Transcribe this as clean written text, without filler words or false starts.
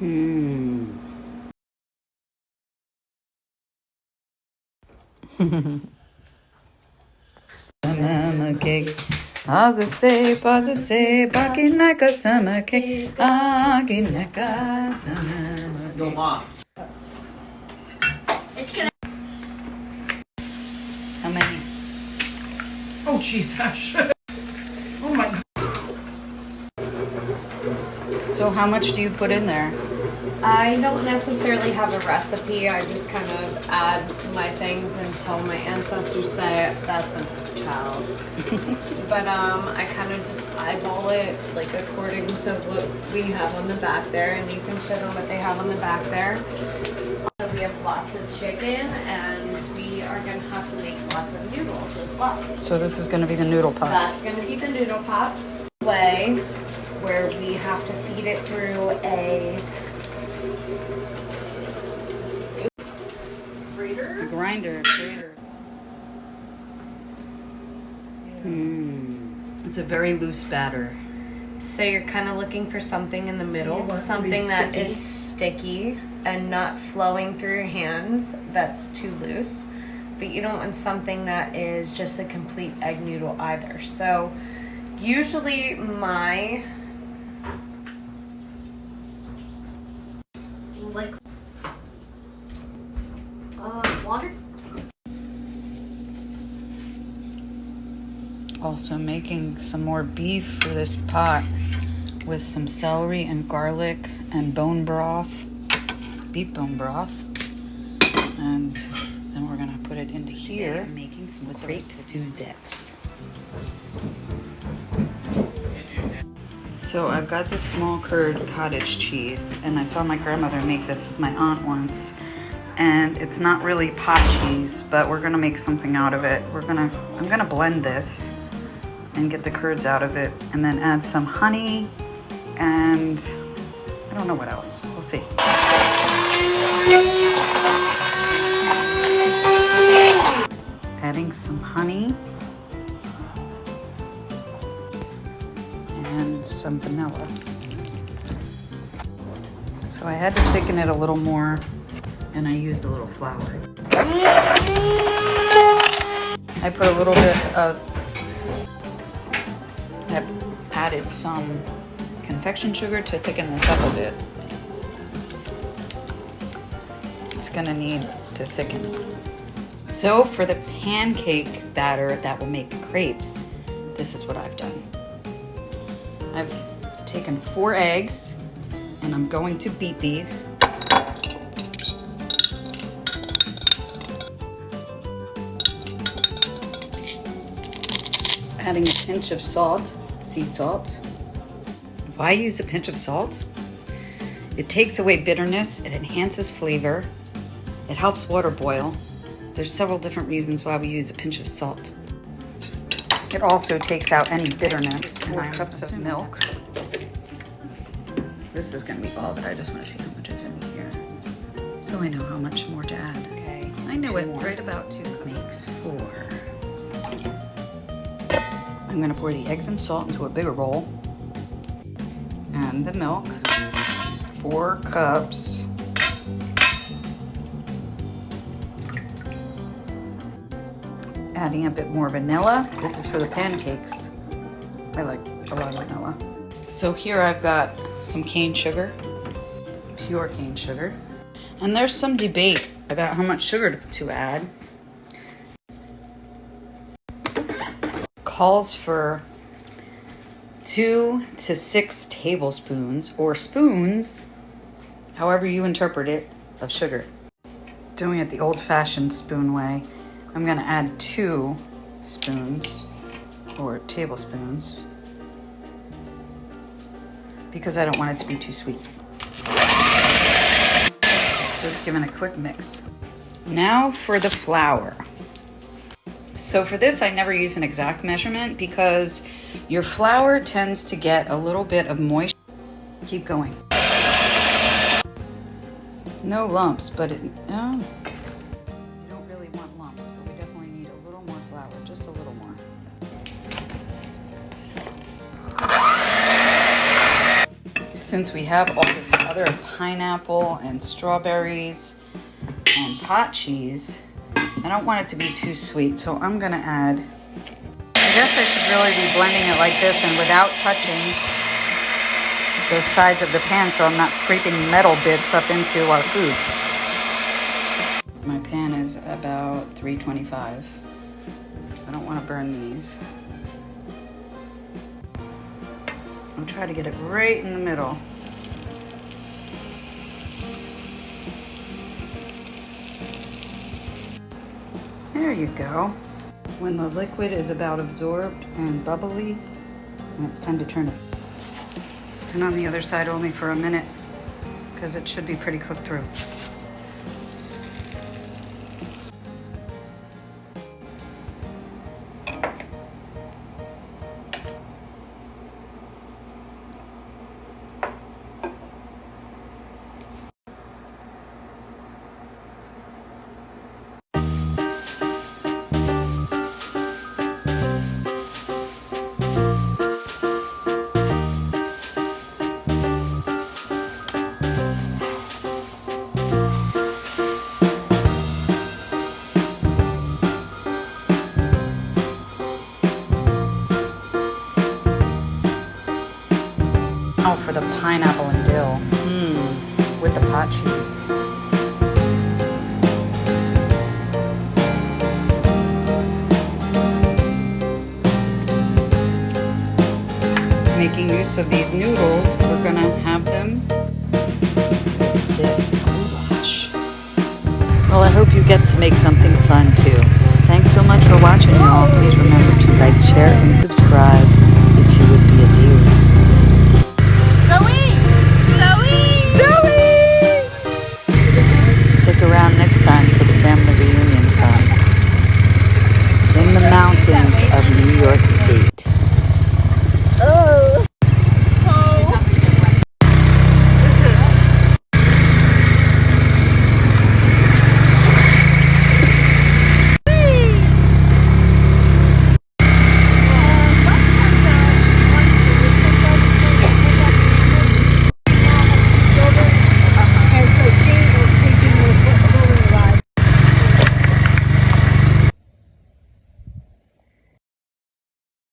Mmm. Summer cake. As I say, baking like a summer cake. Baking like a summer cake. How many? Oh, jeez, Ash. Oh, my God. So how much do you put in there? I don't necessarily have a recipe. I just kind of add my things until my ancestors say that's a child. But I kind of just eyeball it like according to what we have on the back there, and you can show them what they have on the back there. Also, we have lots of chicken, and we are going to have to make lots of noodles as well. So this is going to be the noodle pot. That's going to be the noodle pot way, where we have to feed it through a Grinder. It's a very loose batter. So you're kind of looking for something in the middle, something that is sticky and not flowing through your hands that's too loose. But you don't want something that is just a complete egg noodle either. So usually my water. Also making some more beef for this pot with some celery and garlic and bone broth, beef bone broth. And then we're gonna put it into here. I'm making some Crepes Suzettes. So I've got this small curd cottage cheese, and I saw my grandmother make this with my aunt once. And it's not really pot cheese, but we're gonna make something out of it. I'm gonna blend this and get the curds out of it, and then add some honey, and I don't know what else. We'll see. Adding some honey and some vanilla. So I had to thicken it a little more, and I used a little flour. I put a little bit of, I've added some confection sugar to thicken this up a bit. It's gonna need to thicken. So for the pancake batter that will make crepes, this is what I've done. I've taken 4 eggs, and I'm going to beat these. Adding a pinch of salt, sea salt. Why use a pinch of salt? It takes away bitterness, it enhances flavor, it helps water boil. There's several different reasons why we use a pinch of salt. It also takes out any bitterness. 4 cups of milk. This is gonna be all, but I just wanna see how much is in here, so I know how much more to add. Okay, I know it, right about 2 makes 4. I'm gonna pour the eggs and salt into a bigger bowl. And the milk, 4 cups. Adding a bit more vanilla. This is for the pancakes. I like a lot of vanilla. So here I've got some cane sugar, pure cane sugar. And there's some debate about how much sugar to add. Calls for 2 to 6 tablespoons, or spoons, however you interpret it, of sugar. Doing it the old-fashioned spoon way, I'm gonna add 2 spoons, or tablespoons, because I don't want it to be too sweet. Just giving a quick mix. Now for the flour. So for this, I never use an exact measurement because your flour tends to get a little bit of moisture. Keep going. No lumps, but you don't really want lumps, but we definitely need a little more flour, just a little more. since we have all this other pineapple and strawberries and pot cheese, I don't want it to be too sweet, so I'm gonna add, I guess I should really be blending it like this and without touching the sides of the pan so I'm not scraping metal bits up into our food. My pan is about 325. I don't want to burn these. I'll try to get it right in the middle. There you go. When the liquid is about absorbed and bubbly, and it's time to turn it. Turn on the other side only for a minute, because it should be pretty cooked through. For the pineapple and dill, with the pot cheese. Making use of these noodles, we're gonna have them with this goulash. Well, I hope you get to make something fun too. Thanks so much for watching, y'all. Please remember to like, share, and subscribe.